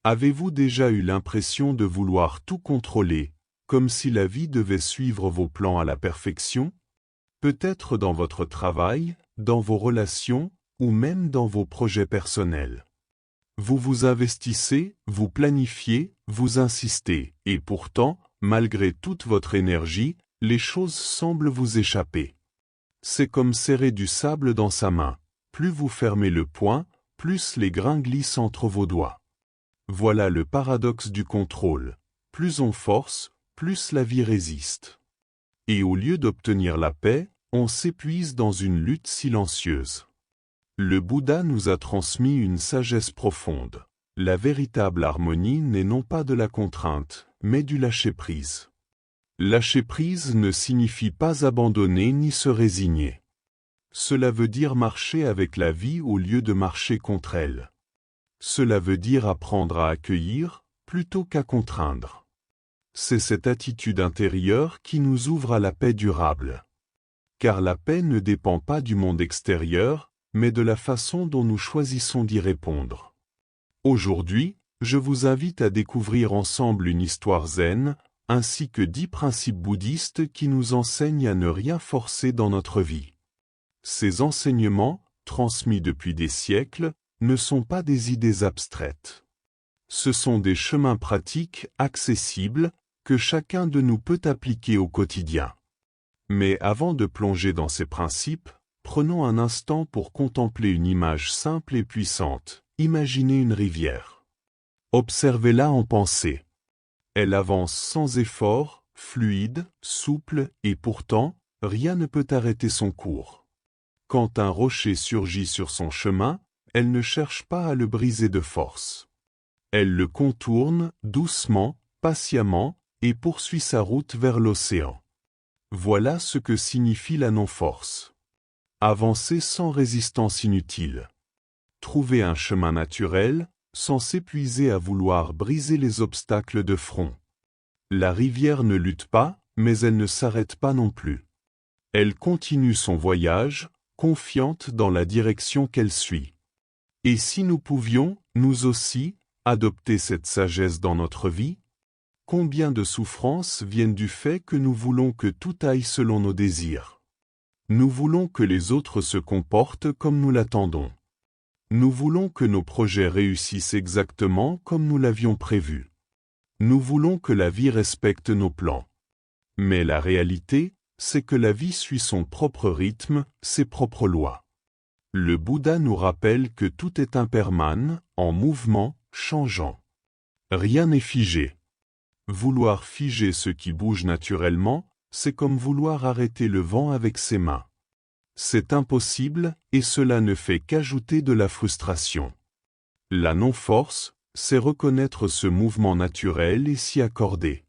Avez-vous déjà eu l'impression de vouloir tout contrôler, comme si la vie devait suivre vos plans à la perfection? Peut-être dans votre travail, dans vos relations, ou même dans vos projets personnels. Vous vous investissez, vous planifiez, vous insistez, et pourtant, malgré toute votre énergie, les choses semblent vous échapper. C'est comme serrer du sable dans sa main. Plus vous fermez le poing, plus les grains glissent entre vos doigts. Voilà le paradoxe du contrôle. Plus on force, plus la vie résiste. Et au lieu d'obtenir la paix, on s'épuise dans une lutte silencieuse. Le Bouddha nous a transmis une sagesse profonde. La véritable harmonie n'est non pas de la contrainte, mais du lâcher-prise. Lâcher-prise ne signifie pas abandonner ni se résigner. Cela veut dire marcher avec la vie au lieu de marcher contre elle. Cela veut dire apprendre à accueillir, plutôt qu'à contraindre. C'est cette attitude intérieure qui nous ouvre à la paix durable. Car la paix ne dépend pas du monde extérieur, mais de la façon dont nous choisissons d'y répondre. Aujourd'hui, je vous invite à découvrir ensemble une histoire zen, ainsi que 10 principes bouddhistes qui nous enseignent à ne rien forcer dans notre vie. Ces enseignements, transmis depuis des siècles, ne sont pas des idées abstraites. Ce sont des chemins pratiques, accessibles, que chacun de nous peut appliquer au quotidien. Mais avant de plonger dans ces principes, prenons un instant pour contempler une image simple et puissante. Imaginez une rivière. Observez-la en pensée. Elle avance sans effort, fluide, souple, et pourtant, rien ne peut arrêter son cours. Quand un rocher surgit sur son chemin, elle ne cherche pas à le briser de force. Elle le contourne, doucement, patiemment, et poursuit sa route vers l'océan. Voilà ce que signifie la non-force. Avancer sans résistance inutile. Trouver un chemin naturel, sans s'épuiser à vouloir briser les obstacles de front. La rivière ne lutte pas, mais elle ne s'arrête pas non plus. Elle continue son voyage, confiante dans la direction qu'elle suit. Et si nous pouvions, nous aussi, adopter cette sagesse dans notre vie? Combien de souffrances viennent du fait que nous voulons que tout aille selon nos désirs? Nous voulons que les autres se comportent comme nous l'attendons. Nous voulons que nos projets réussissent exactement comme nous l'avions prévu. Nous voulons que la vie respecte nos plans. Mais la réalité, c'est que la vie suit son propre rythme, ses propres lois. Le Bouddha nous rappelle que tout est impermanent, en mouvement, changeant. Rien n'est figé. Vouloir figer ce qui bouge naturellement, c'est comme vouloir arrêter le vent avec ses mains. C'est impossible, et cela ne fait qu'ajouter de la frustration. La non-force, c'est reconnaître ce mouvement naturel et s'y accorder.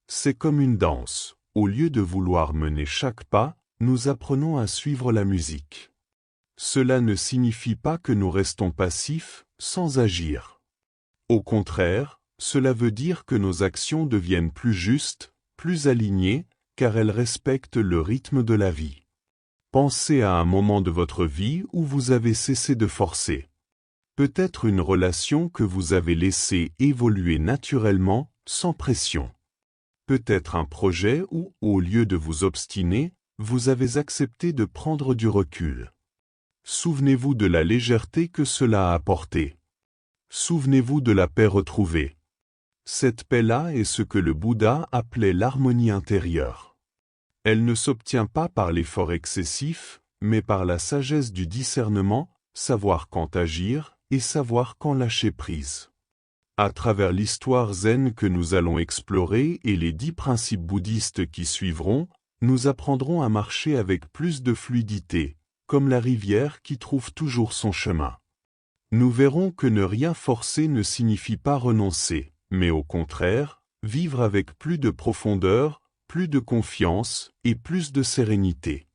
C'est comme une danse. Au lieu de vouloir mener chaque pas, nous apprenons à suivre la musique. Cela ne signifie pas que nous restons passifs, sans agir. Au contraire, cela veut dire que nos actions deviennent plus justes, plus alignées, car elles respectent le rythme de la vie. Pensez à un moment de votre vie où vous avez cessé de forcer. Peut-être une relation que vous avez laissée évoluer naturellement, sans pression. Peut-être un projet où, au lieu de vous obstiner, vous avez accepté de prendre du recul. Souvenez-vous de la légèreté que cela a apporté. Souvenez-vous de la paix retrouvée. Cette paix-là est ce que le Bouddha appelait l'harmonie intérieure. Elle ne s'obtient pas par l'effort excessif, mais par la sagesse du discernement, savoir quand agir et savoir quand lâcher prise. À travers l'histoire zen que nous allons explorer et les 10 principes bouddhistes qui suivront, nous apprendrons à marcher avec plus de fluidité, comme la rivière qui trouve toujours son chemin. Nous verrons que ne rien forcer ne signifie pas renoncer, mais au contraire, vivre avec plus de profondeur, plus de confiance et plus de sérénité.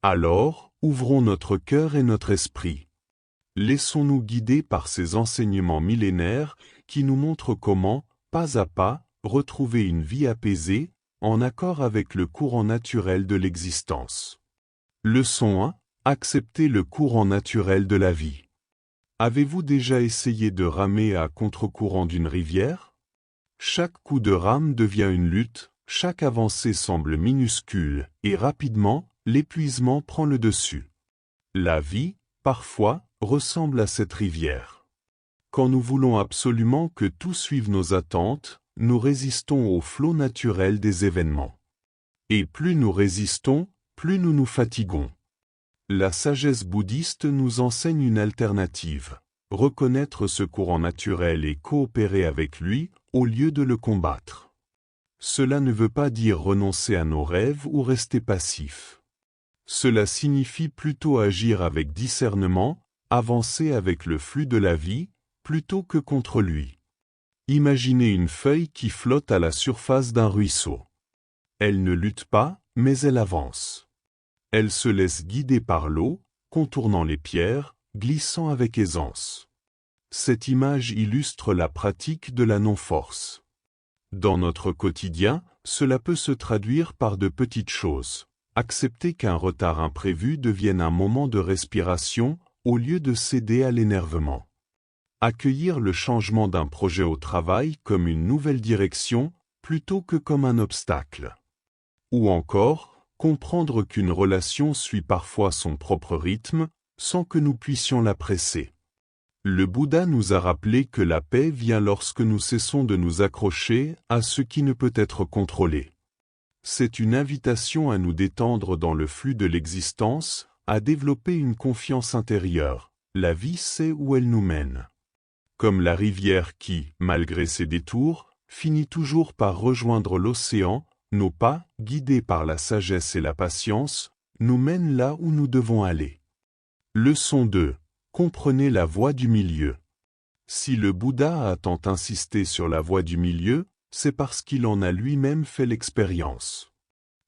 Alors, ouvrons notre cœur et notre esprit. Laissons-nous guider par ces enseignements millénaires qui nous montrent comment, pas à pas, retrouver une vie apaisée, en accord avec le courant naturel de l'existence. Leçon 1. Accepter le courant naturel de la vie. Avez-vous déjà essayé de ramer à contre-courant d'une rivière? Chaque coup de rame devient une lutte, chaque avancée semble minuscule, et rapidement, l'épuisement prend le dessus. La vie, parfois, ressemble à cette rivière. Quand nous voulons absolument que tout suive nos attentes, nous résistons au flot naturel des événements. Et plus nous résistons, plus nous nous fatiguons. La sagesse bouddhiste nous enseigne une alternative. Reconnaître ce courant naturel et coopérer avec lui, au lieu de le combattre. Cela ne veut pas dire renoncer à nos rêves ou rester passif. Cela signifie plutôt agir avec discernement, avancer avec le flux de la vie, plutôt que contre lui. Imaginez une feuille qui flotte à la surface d'un ruisseau. Elle ne lutte pas, mais elle avance. Elle se laisse guider par l'eau, contournant les pierres, glissant avec aisance. Cette image illustre la pratique de la non-force. Dans notre quotidien, cela peut se traduire par de petites choses. Accepter qu'un retard imprévu devienne un moment de respiration, au lieu de céder à l'énervement. Accueillir le changement d'un projet au travail comme une nouvelle direction, plutôt que comme un obstacle. Ou encore, comprendre qu'une relation suit parfois son propre rythme, sans que nous puissions la presser. Le Bouddha nous a rappelé que la paix vient lorsque nous cessons de nous accrocher à ce qui ne peut être contrôlé. C'est une invitation à nous détendre dans le flux de l'existence, à développer une confiance intérieure. La vie sait où elle nous mène. Comme la rivière qui, malgré ses détours, finit toujours par rejoindre l'océan, nos pas, guidés par la sagesse et la patience, nous mènent là où nous devons aller. Leçon 2. Comprenez la voie du milieu. Si le Bouddha a tant insisté sur la voie du milieu, c'est parce qu'il en a lui-même fait l'expérience.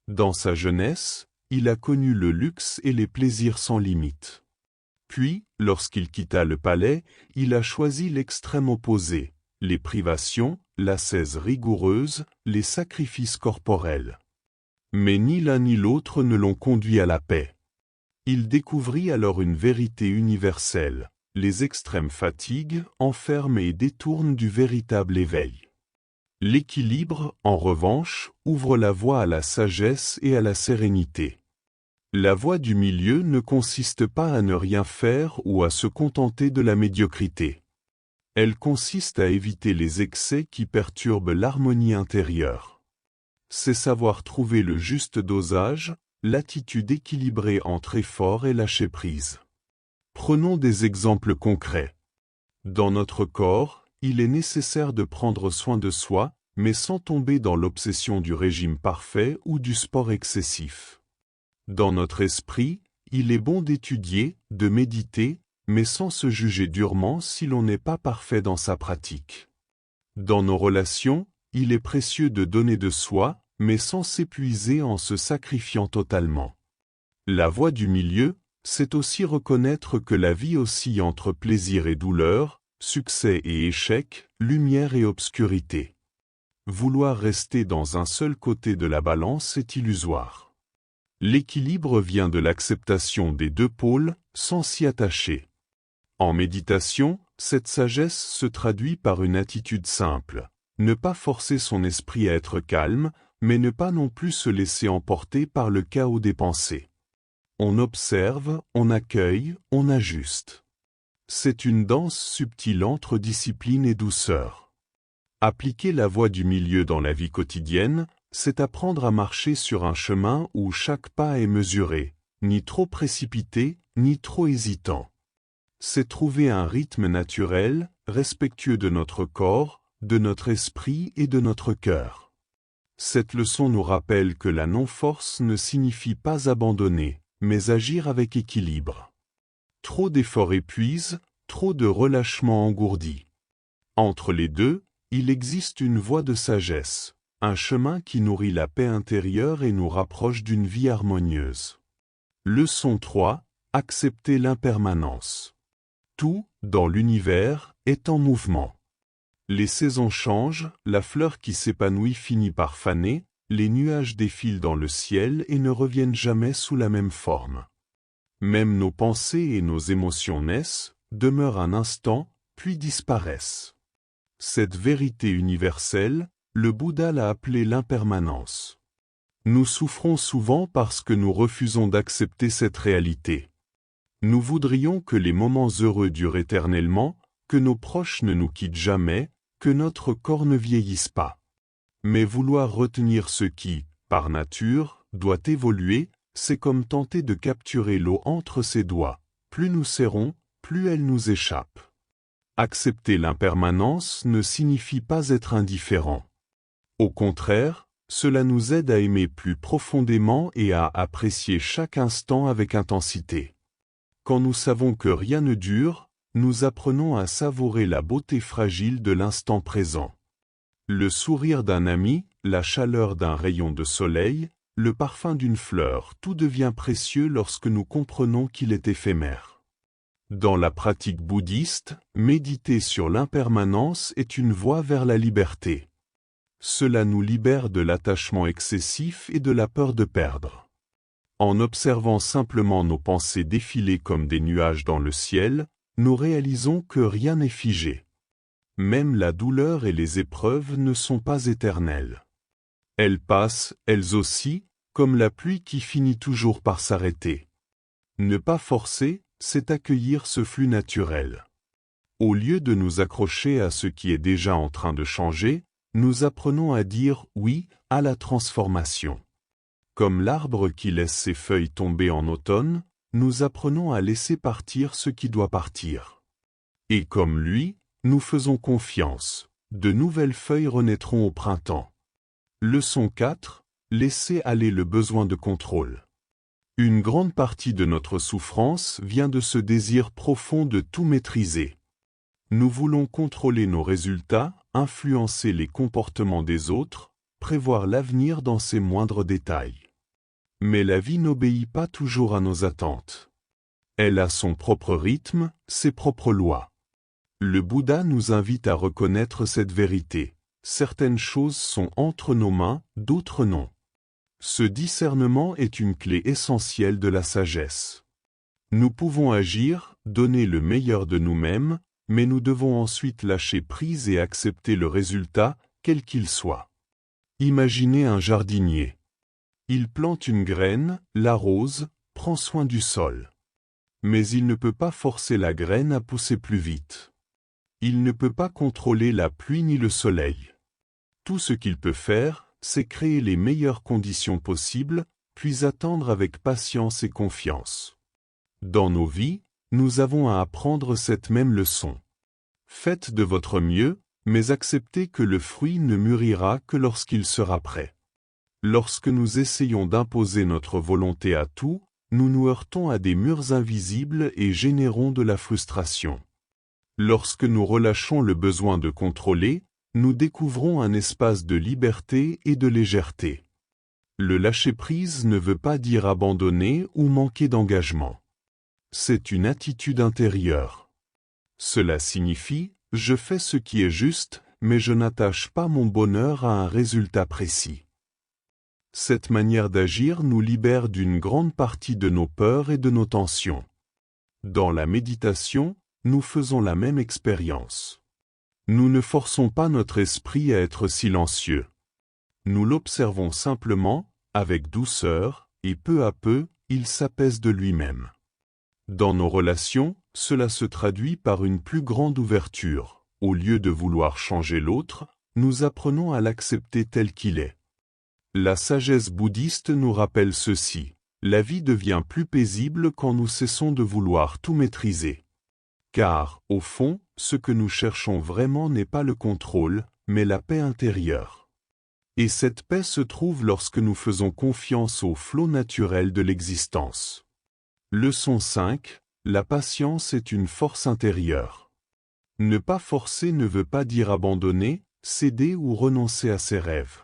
Dans sa jeunesse, il a connu le luxe et les plaisirs sans limite. Puis, lorsqu'il quitta le palais, il a choisi l'extrême opposé, les privations, l'ascèse rigoureuse, les sacrifices corporels. Mais ni l'un ni l'autre ne l'ont conduit à la paix. Il découvrit alors une vérité universelle. Les extrêmes fatiguent, enferment et détournent du véritable éveil. L'équilibre, en revanche, ouvre la voie à la sagesse et à la sérénité. La voie du milieu ne consiste pas à ne rien faire ou à se contenter de la médiocrité. Elle consiste à éviter les excès qui perturbent l'harmonie intérieure. C'est savoir trouver le juste dosage, l'attitude équilibrée entre effort et lâcher prise. Prenons des exemples concrets. Dans notre corps, il est nécessaire de prendre soin de soi, mais sans tomber dans l'obsession du régime parfait ou du sport excessif. Dans notre esprit, il est bon d'étudier, de méditer, mais sans se juger durement si l'on n'est pas parfait dans sa pratique. Dans nos relations, il est précieux de donner de soi, mais sans s'épuiser en se sacrifiant totalement. La voie du milieu, c'est aussi reconnaître que la vie oscille entre plaisir et douleur, succès et échec, lumière et obscurité. Vouloir rester dans un seul côté de la balance est illusoire. L'équilibre vient de l'acceptation des deux pôles, sans s'y attacher. En méditation, cette sagesse se traduit par une attitude simple. Ne pas forcer son esprit à être calme, mais ne pas non plus se laisser emporter par le chaos des pensées. On observe, on accueille, on ajuste. C'est une danse subtile entre discipline et douceur. Appliquer la voie du milieu dans la vie quotidienne, c'est apprendre à marcher sur un chemin où chaque pas est mesuré, ni trop précipité, ni trop hésitant. C'est trouver un rythme naturel, respectueux de notre corps, de notre esprit et de notre cœur. Cette leçon nous rappelle que la non-force ne signifie pas abandonner, mais agir avec équilibre. Trop d'efforts épuisent, trop de relâchement engourdit. Entre les deux, il existe une voie de sagesse, un chemin qui nourrit la paix intérieure et nous rapproche d'une vie harmonieuse. Leçon 3. Accepter l'impermanence. Tout, dans l'univers, est en mouvement. Les saisons changent, la fleur qui s'épanouit finit par faner, les nuages défilent dans le ciel et ne reviennent jamais sous la même forme. Même nos pensées et nos émotions naissent, demeurent un instant, puis disparaissent. Cette vérité universelle, le Bouddha l'a appelée l'impermanence. Nous souffrons souvent parce que nous refusons d'accepter cette réalité. Nous voudrions que les moments heureux durent éternellement, que nos proches ne nous quittent jamais, que notre corps ne vieillisse pas. Mais vouloir retenir ce qui, par nature, doit évoluer, c'est comme tenter de capturer l'eau entre ses doigts. Plus nous serrons, plus elle nous échappe. Accepter l'impermanence ne signifie pas être indifférent. Au contraire, cela nous aide à aimer plus profondément et à apprécier chaque instant avec intensité. Quand nous savons que rien ne dure, nous apprenons à savourer la beauté fragile de l'instant présent. Le sourire d'un ami, la chaleur d'un rayon de soleil, le parfum d'une fleur, tout devient précieux lorsque nous comprenons qu'il est éphémère. Dans la pratique bouddhiste, méditer sur l'impermanence est une voie vers la liberté. Cela nous libère de l'attachement excessif et de la peur de perdre. En observant simplement nos pensées défiler comme des nuages dans le ciel, nous réalisons que rien n'est figé. Même la douleur et les épreuves ne sont pas éternelles. Elles passent, elles aussi, comme la pluie qui finit toujours par s'arrêter. Ne pas forcer, c'est accueillir ce flux naturel. Au lieu de nous accrocher à ce qui est déjà en train de changer, nous apprenons à dire oui à la transformation. Comme l'arbre qui laisse ses feuilles tomber en automne, nous apprenons à laisser partir ce qui doit partir. Et comme lui, nous faisons confiance. De nouvelles feuilles renaîtront au printemps. Leçon 4. Laisser aller le besoin de contrôle. Une grande partie de notre souffrance vient de ce désir profond de tout maîtriser. Nous voulons contrôler nos résultats, influencer les comportements des autres, prévoir l'avenir dans ses moindres détails. Mais la vie n'obéit pas toujours à nos attentes. Elle a son propre rythme, ses propres lois. Le Bouddha nous invite à reconnaître cette vérité. Certaines choses sont entre nos mains, d'autres non. Ce discernement est une clé essentielle de la sagesse. Nous pouvons agir, donner le meilleur de nous-mêmes, mais nous devons ensuite lâcher prise et accepter le résultat, quel qu'il soit. Imaginez un jardinier. Il plante une graine, l'arrose, prend soin du sol. Mais il ne peut pas forcer la graine à pousser plus vite. Il ne peut pas contrôler la pluie ni le soleil. Tout ce qu'il peut faire, c'est créer les meilleures conditions possibles, puis attendre avec patience et confiance. Dans nos vies, nous avons à apprendre cette même leçon. Faites de votre mieux, mais acceptez que le fruit ne mûrira que lorsqu'il sera prêt. Lorsque nous essayons d'imposer notre volonté à tout, nous nous heurtons à des murs invisibles et générons de la frustration. Lorsque nous relâchons le besoin de contrôler, nous découvrons un espace de liberté et de légèreté. Le lâcher-prise ne veut pas dire abandonner ou manquer d'engagement. C'est une attitude intérieure. Cela signifie, je fais ce qui est juste, mais je n'attache pas mon bonheur à un résultat précis. Cette manière d'agir nous libère d'une grande partie de nos peurs et de nos tensions. Dans la méditation, nous faisons la même expérience. Nous ne forçons pas notre esprit à être silencieux. Nous l'observons simplement, avec douceur, et peu à peu, il s'apaise de lui-même. Dans nos relations, cela se traduit par une plus grande ouverture. Au lieu de vouloir changer l'autre, nous apprenons à l'accepter tel qu'il est. La sagesse bouddhiste nous rappelle ceci. La vie devient plus paisible quand nous cessons de vouloir tout maîtriser. Car, au fond, ce que nous cherchons vraiment n'est pas le contrôle, mais la paix intérieure. Et cette paix se trouve lorsque nous faisons confiance au flot naturel de l'existence. Leçon 5. La patience est une force intérieure. Ne pas forcer ne veut pas dire abandonner, céder ou renoncer à ses rêves.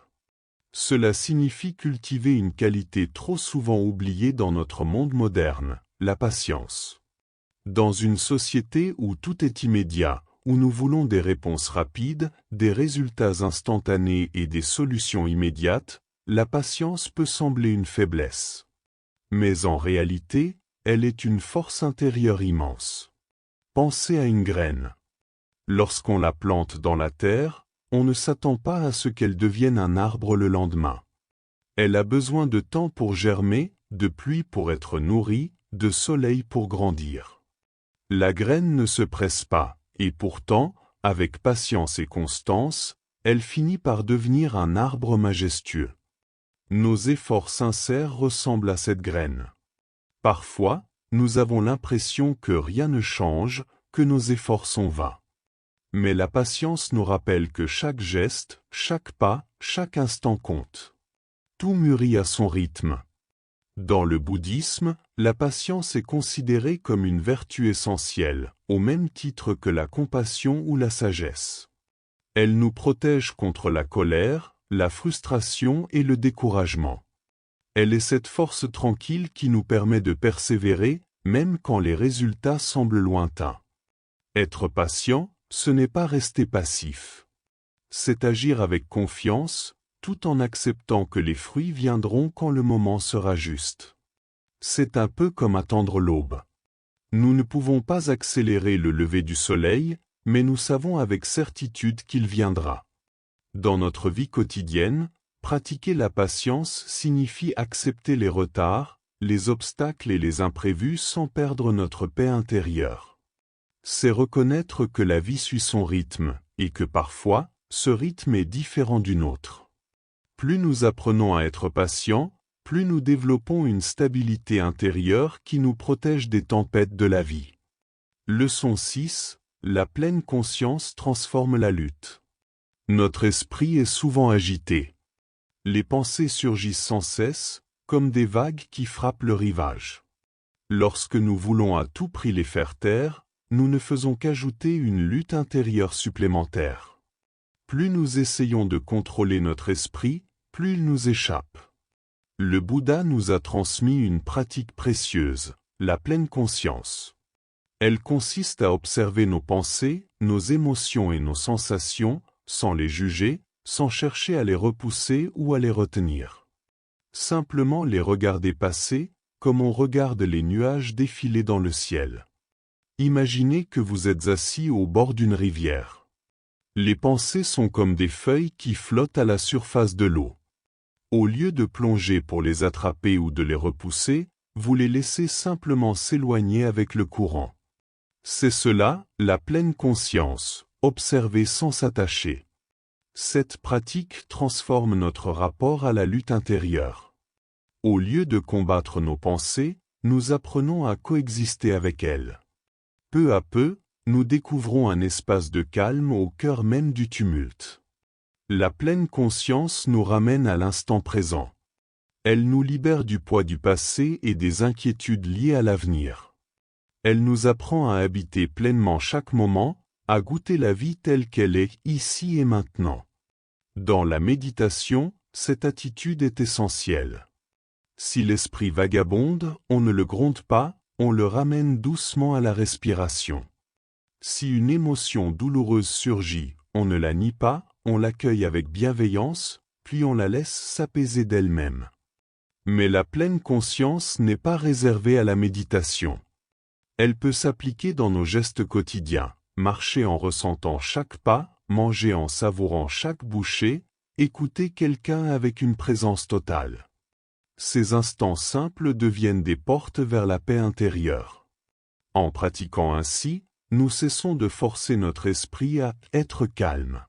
Cela signifie cultiver une qualité trop souvent oubliée dans notre monde moderne, la patience. Dans une société où tout est immédiat, où nous voulons des réponses rapides, des résultats instantanés et des solutions immédiates, la patience peut sembler une faiblesse. Mais en réalité, elle est une force intérieure immense. Pensez à une graine. Lorsqu'on la plante dans la terre, on ne s'attend pas à ce qu'elle devienne un arbre le lendemain. Elle a besoin de temps pour germer, de pluie pour être nourrie, de soleil pour grandir. La graine ne se presse pas, et pourtant, avec patience et constance, elle finit par devenir un arbre majestueux. Nos efforts sincères ressemblent à cette graine. Parfois, nous avons l'impression que rien ne change, que nos efforts sont vains. Mais la patience nous rappelle que chaque geste, chaque pas, chaque instant compte. Tout mûrit à son rythme. Dans le bouddhisme, la patience est considérée comme une vertu essentielle, au même titre que la compassion ou la sagesse. Elle nous protège contre la colère, la frustration et le découragement. Elle est cette force tranquille qui nous permet de persévérer, même quand les résultats semblent lointains. Être patient, ce n'est pas rester passif. C'est agir avec confiance, tout en acceptant que les fruits viendront quand le moment sera juste. C'est un peu comme attendre l'aube. Nous ne pouvons pas accélérer le lever du soleil, mais nous savons avec certitude qu'il viendra. Dans notre vie quotidienne, pratiquer la patience signifie accepter les retards, les obstacles et les imprévus sans perdre notre paix intérieure. C'est reconnaître que la vie suit son rythme, et que parfois, ce rythme est différent du nôtre. Plus nous apprenons à être patients, plus nous développons une stabilité intérieure qui nous protège des tempêtes de la vie. Leçon 6. La pleine conscience transforme la lutte. Notre esprit est souvent agité. Les pensées surgissent sans cesse, comme des vagues qui frappent le rivage. Lorsque nous voulons à tout prix les faire taire, nous ne faisons qu'ajouter une lutte intérieure supplémentaire. Plus nous essayons de contrôler notre esprit, plus il nous échappe. Le Bouddha nous a transmis une pratique précieuse, la pleine conscience. Elle consiste à observer nos pensées, nos émotions et nos sensations, sans les juger, sans chercher à les repousser ou à les retenir. Simplement les regarder passer, comme on regarde les nuages défiler dans le ciel. Imaginez que vous êtes assis au bord d'une rivière. Les pensées sont comme des feuilles qui flottent à la surface de l'eau. Au lieu de plonger pour les attraper ou de les repousser, vous les laissez simplement s'éloigner avec le courant. C'est cela, la pleine conscience, observer sans s'attacher. Cette pratique transforme notre rapport à la lutte intérieure. Au lieu de combattre nos pensées, nous apprenons à coexister avec elles. Peu à peu, nous découvrons un espace de calme au cœur même du tumulte. La pleine conscience nous ramène à l'instant présent. Elle nous libère du poids du passé et des inquiétudes liées à l'avenir. Elle nous apprend à habiter pleinement chaque moment, à goûter la vie telle qu'elle est ici et maintenant. Dans la méditation, cette attitude est essentielle. Si l'esprit vagabonde, on ne le gronde pas, on le ramène doucement à la respiration. Si une émotion douloureuse surgit, on ne la nie pas, on l'accueille avec bienveillance, puis on la laisse s'apaiser d'elle-même. Mais la pleine conscience n'est pas réservée à la méditation. Elle peut s'appliquer dans nos gestes quotidiens, marcher en ressentant chaque pas, manger en savourant chaque bouchée, écouter quelqu'un avec une présence totale. Ces instants simples deviennent des portes vers la paix intérieure. En pratiquant ainsi, nous cessons de forcer notre esprit à être calme.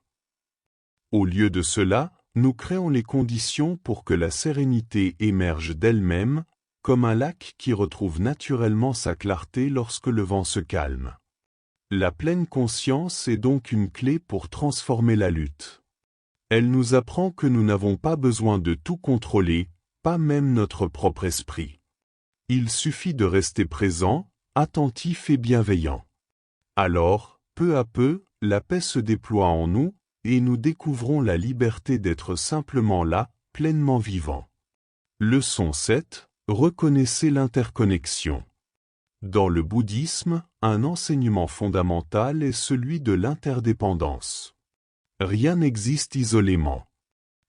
Au lieu de cela, nous créons les conditions pour que la sérénité émerge d'elle-même, comme un lac qui retrouve naturellement sa clarté lorsque le vent se calme. La pleine conscience est donc une clé pour transformer la lutte. Elle nous apprend que nous n'avons pas besoin de tout contrôler, pas même notre propre esprit. Il suffit de rester présent, attentif et bienveillant. Alors, peu à peu, la paix se déploie en nous, et nous découvrons la liberté d'être simplement là, pleinement vivant. Leçon 7. Reconnaissez l'interconnexion. Dans le bouddhisme, un enseignement fondamental est celui de l'interdépendance. Rien n'existe isolément.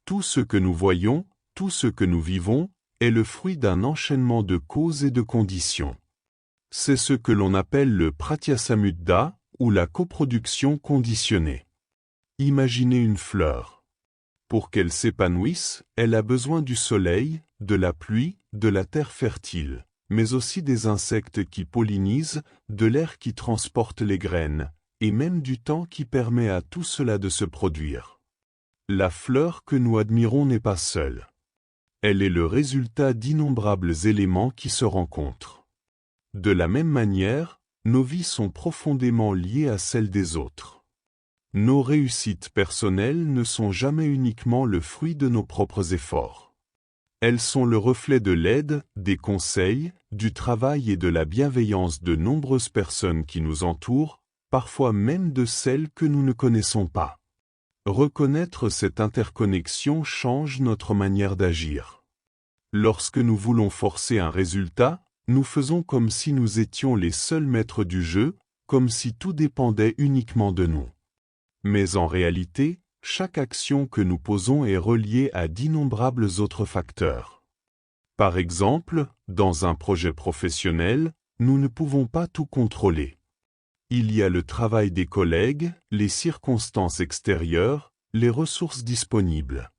Tout ce que nous voyons, tout ce que nous vivons, est le fruit d'un enchaînement de causes et de conditions. C'est ce que l'on appelle le pratyasamudda, ou la coproduction conditionnée. Imaginez une fleur. Pour qu'elle s'épanouisse, elle a besoin du soleil, de la pluie, de la terre fertile, mais aussi des insectes qui pollinisent, de l'air qui transporte les graines, et même du temps qui permet à tout cela de se produire. La fleur que nous admirons n'est pas seule. Elle est le résultat d'innombrables éléments qui se rencontrent. De la même manière, nos vies sont profondément liées à celles des autres. Nos réussites personnelles ne sont jamais uniquement le fruit de nos propres efforts. Elles sont le reflet de l'aide, des conseils, du travail et de la bienveillance de nombreuses personnes qui nous entourent, parfois même de celles que nous ne connaissons pas. Reconnaître cette interconnexion change notre manière d'agir. Lorsque nous voulons forcer un résultat, nous faisons comme si nous étions les seuls maîtres du jeu, comme si tout dépendait uniquement de nous. Mais en réalité, chaque action que nous posons est reliée à d'innombrables autres facteurs. Par exemple, dans un projet professionnel, nous ne pouvons pas tout contrôler. Il y a le travail des collègues, les circonstances extérieures, les ressources disponibles.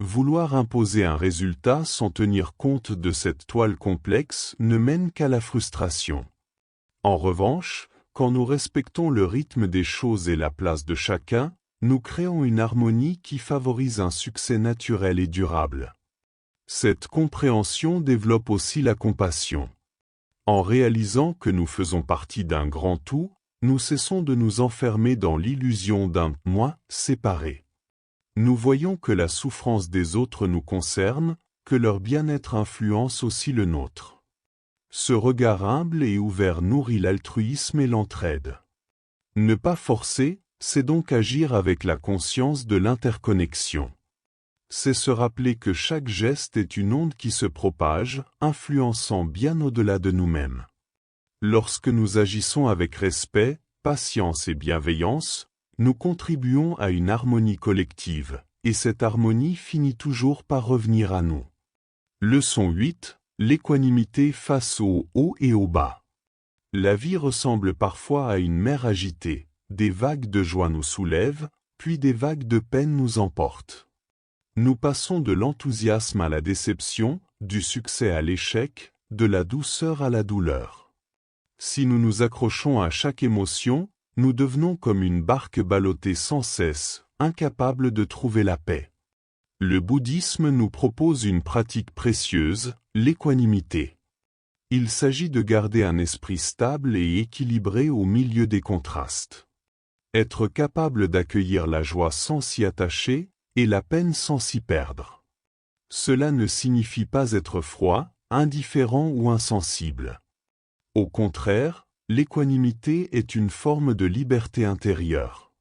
Vouloir imposer un résultat sans tenir compte de cette toile complexe ne mène qu'à la frustration. En revanche, quand nous respectons le rythme des choses et la place de chacun, nous créons une harmonie qui favorise un succès naturel et durable. Cette compréhension développe aussi la compassion. En réalisant que nous faisons partie d'un grand tout, nous cessons de nous enfermer dans l'illusion d'un « moi » séparé. Nous voyons que la souffrance des autres nous concerne, que leur bien-être influence aussi le nôtre. Ce regard humble et ouvert nourrit l'altruisme et l'entraide. Ne pas forcer, c'est donc agir avec la conscience de l'interconnexion. C'est se rappeler que chaque geste est une onde qui se propage, influençant bien au-delà de nous-mêmes. Lorsque nous agissons avec respect, patience et bienveillance, nous contribuons à une harmonie collective, et cette harmonie finit toujours par revenir à nous. Leçon 8. L'équanimité face au haut et au bas. La vie ressemble parfois à une mer agitée. Des vagues de joie nous soulèvent, puis des vagues de peine nous emportent. Nous passons de l'enthousiasme à la déception, du succès à l'échec, de la douceur à la douleur. Si nous nous accrochons à chaque émotion, nous devenons comme une barque ballottée sans cesse, incapable de trouver la paix. Le bouddhisme nous propose une pratique précieuse, l'équanimité. Il s'agit de garder un esprit stable et équilibré au milieu des contrastes. Être capable d'accueillir la joie sans s'y attacher, et la peine sans s'y perdre. Cela ne signifie pas être froid, indifférent ou insensible. Au contraire, l'équanimité est une forme de liberté intérieure.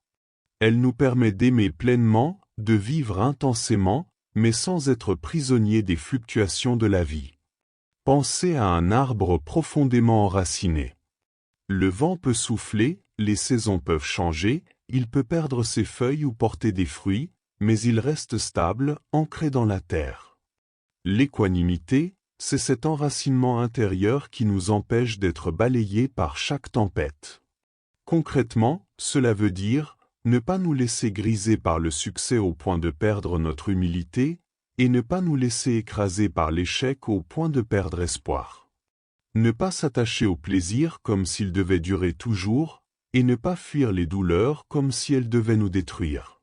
Elle nous permet d'aimer pleinement, de vivre intensément, mais sans être prisonnier des fluctuations de la vie. Pensez à un arbre profondément enraciné. Le vent peut souffler, les saisons peuvent changer, il peut perdre ses feuilles ou porter des fruits, mais il reste stable, ancré dans la terre. L'équanimité, c'est cet enracinement intérieur qui nous empêche d'être balayés par chaque tempête. Concrètement, cela veut dire ne pas nous laisser griser par le succès au point de perdre notre humilité, et ne pas nous laisser écraser par l'échec au point de perdre espoir. Ne pas s'attacher au plaisir comme s'il devait durer toujours, et ne pas fuir les douleurs comme si elles devaient nous détruire.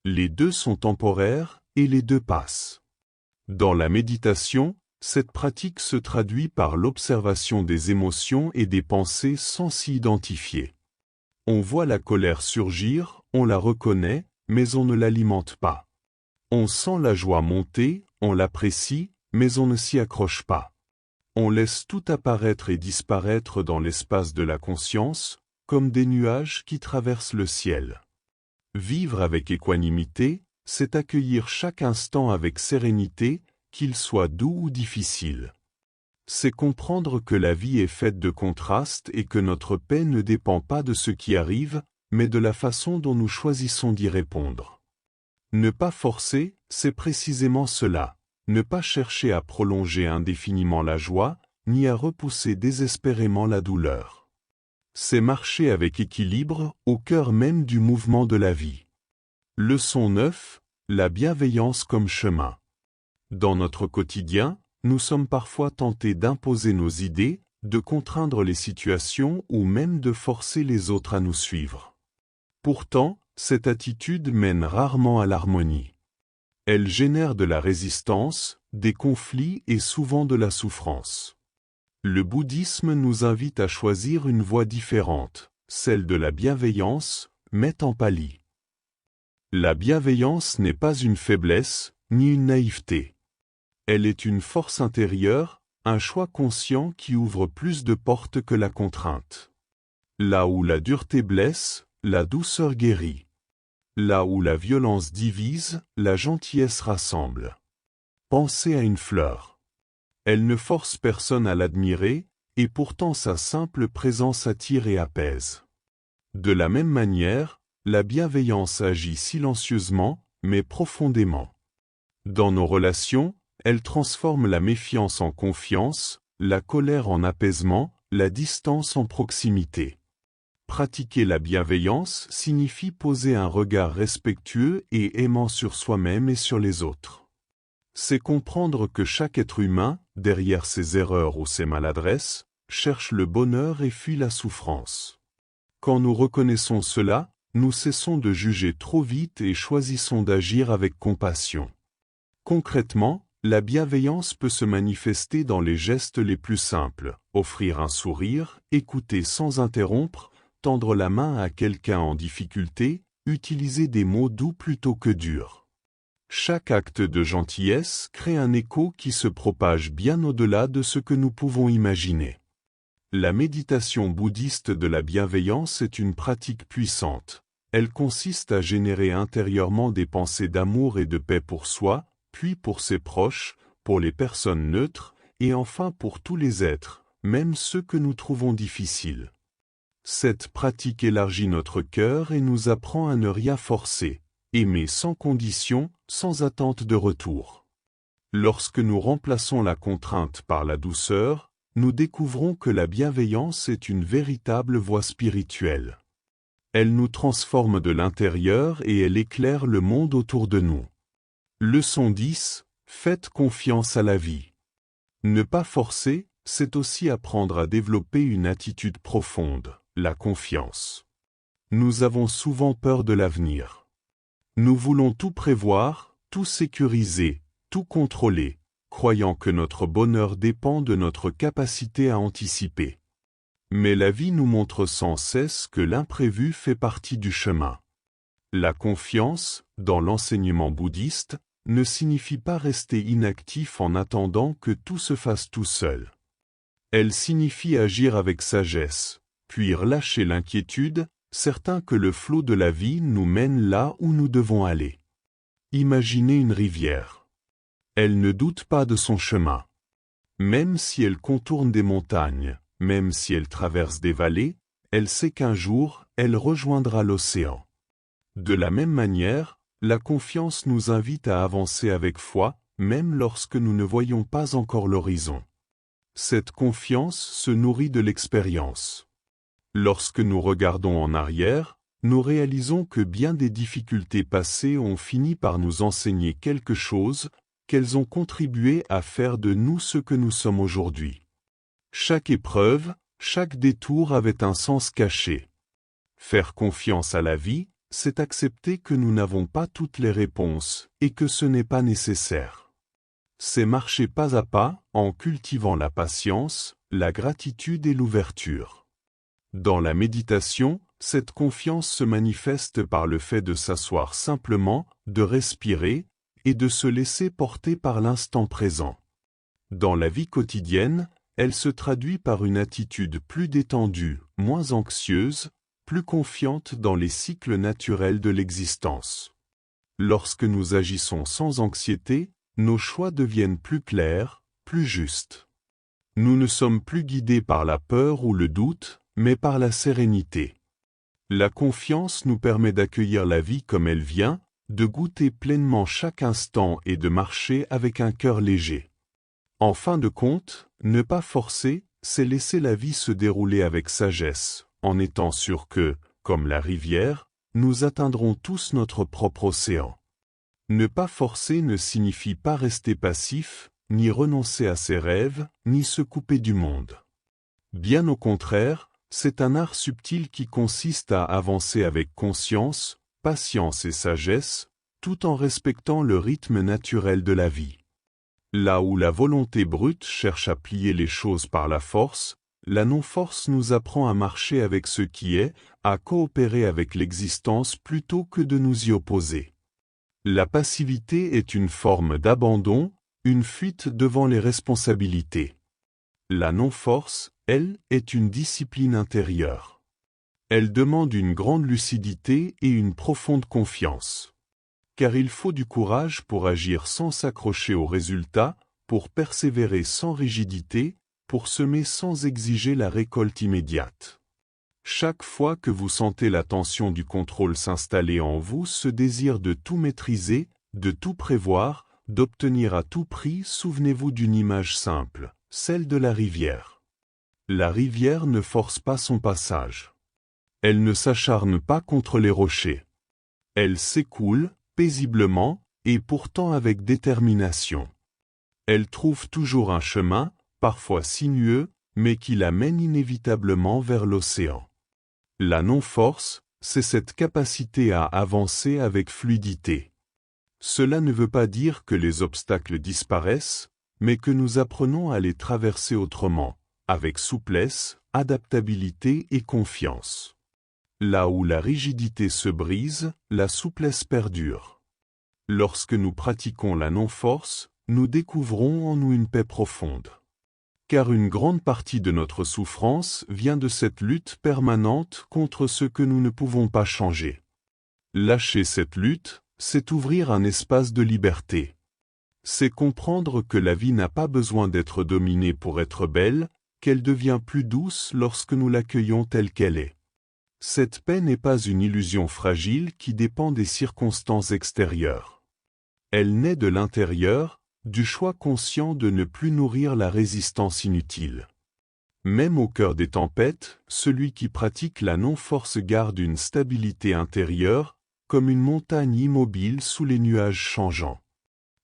Les deux sont temporaires, et les deux passent. Dans la méditation, cette pratique se traduit par l'observation des émotions et des pensées sans s'y identifier. On voit la colère surgir, on la reconnaît, mais on ne l'alimente pas. On sent la joie monter, on l'apprécie, mais on ne s'y accroche pas. On laisse tout apparaître et disparaître dans l'espace de la conscience, comme des nuages qui traversent le ciel. Vivre avec équanimité, c'est accueillir chaque instant avec sérénité, qu'il soit doux ou difficile. C'est comprendre que la vie est faite de contrastes et que notre paix ne dépend pas de ce qui arrive, mais de la façon dont nous choisissons d'y répondre. Ne pas forcer, c'est précisément cela. Ne pas chercher à prolonger indéfiniment la joie, ni à repousser désespérément la douleur. C'est marcher avec équilibre au cœur même du mouvement de la vie. Leçon 9. La bienveillance comme chemin. Dans notre quotidien, nous sommes parfois tentés d'imposer nos idées, de contraindre les situations ou même de forcer les autres à nous suivre. Pourtant, cette attitude mène rarement à l'harmonie. Elle génère de la résistance, des conflits et souvent de la souffrance. Le bouddhisme nous invite à choisir une voie différente, celle de la bienveillance, met en Pali. La bienveillance n'est pas une faiblesse, ni une naïveté. Elle est une force intérieure, un choix conscient qui ouvre plus de portes que la contrainte. Là où la dureté blesse, la douceur guérit. Là où la violence divise, la gentillesse rassemble. Pensez à une fleur. Elle ne force personne à l'admirer, et pourtant sa simple présence attire et apaise. De la même manière, la bienveillance agit silencieusement, mais profondément. Dans nos relations, elle transforme la méfiance en confiance, la colère en apaisement, la distance en proximité. Pratiquer la bienveillance signifie poser un regard respectueux et aimant sur soi-même et sur les autres. C'est comprendre que chaque être humain, derrière ses erreurs ou ses maladresses, cherche le bonheur et fuit la souffrance. Quand nous reconnaissons cela, nous cessons de juger trop vite et choisissons d'agir avec compassion. Concrètement, la bienveillance peut se manifester dans les gestes les plus simples, offrir un sourire, écouter sans interrompre, tendre la main à quelqu'un en difficulté, utiliser des mots doux plutôt que durs. Chaque acte de gentillesse crée un écho qui se propage bien au-delà de ce que nous pouvons imaginer. La méditation bouddhiste de la bienveillance est une pratique puissante. Elle consiste à générer intérieurement des pensées d'amour et de paix pour soi, puis pour ses proches, pour les personnes neutres, et enfin pour tous les êtres, même ceux que nous trouvons difficiles. Cette pratique élargit notre cœur et nous apprend à ne rien forcer, aimer sans condition, sans attente de retour. Lorsque nous remplaçons la contrainte par la douceur, nous découvrons que la bienveillance est une véritable voie spirituelle. Elle nous transforme de l'intérieur et elle éclaire le monde autour de nous. Leçon 10. Faites confiance à la vie. Ne pas forcer, c'est aussi apprendre à développer une attitude profonde, la confiance. Nous avons souvent peur de l'avenir. Nous voulons tout prévoir, tout sécuriser, tout contrôler, croyant que notre bonheur dépend de notre capacité à anticiper. Mais la vie nous montre sans cesse que l'imprévu fait partie du chemin. La confiance, dans l'enseignement bouddhiste, ne signifie pas rester inactif en attendant que tout se fasse tout seul. Elle signifie agir avec sagesse, puis relâcher l'inquiétude, certain que le flot de la vie nous mène là où nous devons aller. Imaginez une rivière. Elle ne doute pas de son chemin. Même si elle contourne des montagnes, même si elle traverse des vallées, elle sait qu'un jour, elle rejoindra l'océan. De la même manière, la confiance nous invite à avancer avec foi, même lorsque nous ne voyons pas encore l'horizon. Cette confiance se nourrit de l'expérience. Lorsque nous regardons en arrière, nous réalisons que bien des difficultés passées ont fini par nous enseigner quelque chose, qu'elles ont contribué à faire de nous ce que nous sommes aujourd'hui. Chaque épreuve, chaque détour avait un sens caché. Faire confiance à la vie, c'est accepter que nous n'avons pas toutes les réponses et que ce n'est pas nécessaire. C'est marcher pas à pas en cultivant la patience, la gratitude et l'ouverture. Dans la méditation, cette confiance se manifeste par le fait de s'asseoir simplement, de respirer et de se laisser porter par l'instant présent. Dans la vie quotidienne, elle se traduit par une attitude plus détendue, moins anxieuse, plus confiante dans les cycles naturels de l'existence. Lorsque nous agissons sans anxiété, nos choix deviennent plus clairs, plus justes. Nous ne sommes plus guidés par la peur ou le doute, mais par la sérénité. La confiance nous permet d'accueillir la vie comme elle vient, de goûter pleinement chaque instant et de marcher avec un cœur léger. En fin de compte, Ne pas forcer, c'est laisser la vie se dérouler avec sagesse, en étant sûr que, comme la rivière, nous atteindrons tous notre propre océan. Ne pas forcer ne signifie pas rester passif, ni renoncer à ses rêves, ni se couper du monde. Bien au contraire, c'est un art subtil qui consiste à avancer avec conscience, patience et sagesse, tout en respectant le rythme naturel de la vie. Là où la volonté brute cherche à plier les choses par la force, la non-force nous apprend à marcher avec ce qui est, à coopérer avec l'existence plutôt que de nous y opposer. La passivité est une forme d'abandon, une fuite devant les responsabilités. La non-force, elle, est une discipline intérieure. Elle demande une grande lucidité et une profonde confiance. Car il faut du courage pour agir sans s'accrocher aux résultats, pour persévérer sans rigidité, pour semer sans exiger la récolte immédiate. Chaque fois que vous sentez la tension du contrôle s'installer en vous, ce désir de tout maîtriser, de tout prévoir, d'obtenir à tout prix, souvenez-vous d'une image simple, celle de la rivière. La rivière ne force pas son passage. Elle ne s'acharne pas contre les rochers. Elle s'écoule, paisiblement, et pourtant avec détermination. Elle trouve toujours un chemin, parfois sinueux, mais qui la mène inévitablement vers l'océan. La non-force, c'est cette capacité à avancer avec fluidité. Cela ne veut pas dire que les obstacles disparaissent, mais que nous apprenons à les traverser autrement, avec souplesse, adaptabilité et confiance. Là où la rigidité se brise, la souplesse perdure. Lorsque nous pratiquons la non-force, nous découvrons en nous une paix profonde. Car une grande partie de notre souffrance vient de cette lutte permanente contre ce que nous ne pouvons pas changer. Lâcher cette lutte, c'est ouvrir un espace de liberté. C'est comprendre que la vie n'a pas besoin d'être dominée pour être belle, qu'elle devient plus douce lorsque nous l'accueillons telle qu'elle est. Cette paix n'est pas une illusion fragile qui dépend des circonstances extérieures. Elle naît de l'intérieur, du choix conscient de ne plus nourrir la résistance inutile. Même au cœur des tempêtes, celui qui pratique la non-force garde une stabilité intérieure, comme une montagne immobile sous les nuages changeants.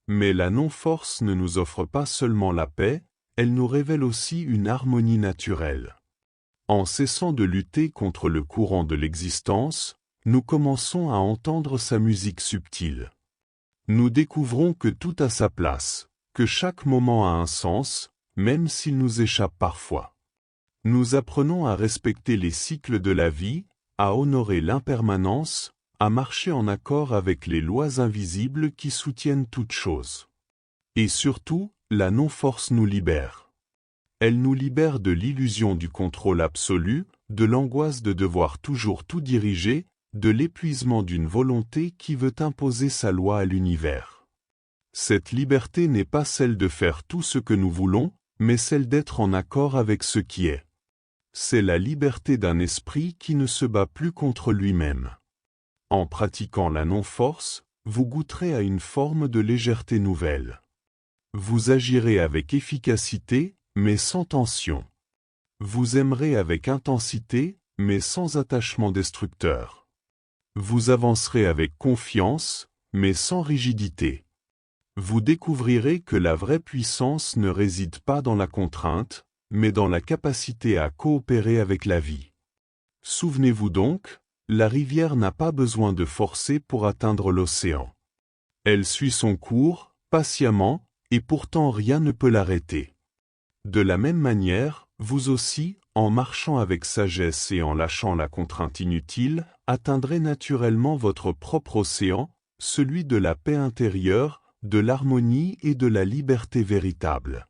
Mais la non-force ne nous offre pas seulement la paix, elle nous révèle aussi une harmonie naturelle. En cessant de lutter contre le courant de l'existence, nous commençons à entendre sa musique subtile. Nous découvrons que tout a sa place, que chaque moment a un sens, même s'il nous échappe parfois. Nous apprenons à respecter les cycles de la vie, à honorer l'impermanence, à marcher en accord avec les lois invisibles qui soutiennent toute chose. Et surtout, la non-force nous libère. Elle nous libère de l'illusion du contrôle absolu, de l'angoisse de devoir toujours tout diriger, de l'épuisement d'une volonté qui veut imposer sa loi à l'univers. Cette liberté n'est pas celle de faire tout ce que nous voulons, mais celle d'être en accord avec ce qui est. C'est la liberté d'un esprit qui ne se bat plus contre lui-même. En pratiquant la non-force, vous goûterez à une forme de légèreté nouvelle. Vous agirez avec efficacité, mais sans tension. Vous aimerez avec intensité, mais sans attachement destructeur. Vous avancerez avec confiance, mais sans rigidité. Vous découvrirez que la vraie puissance ne réside pas dans la contrainte, mais dans la capacité à coopérer avec la vie. Souvenez-vous donc, la rivière n'a pas besoin de forcer pour atteindre l'océan. Elle suit son cours, patiemment, et pourtant rien ne peut l'arrêter. De la même manière, vous aussi, en marchant avec sagesse et en lâchant la contrainte inutile, atteindrez naturellement votre propre océan, celui de la paix intérieure, de l'harmonie et de la liberté véritable.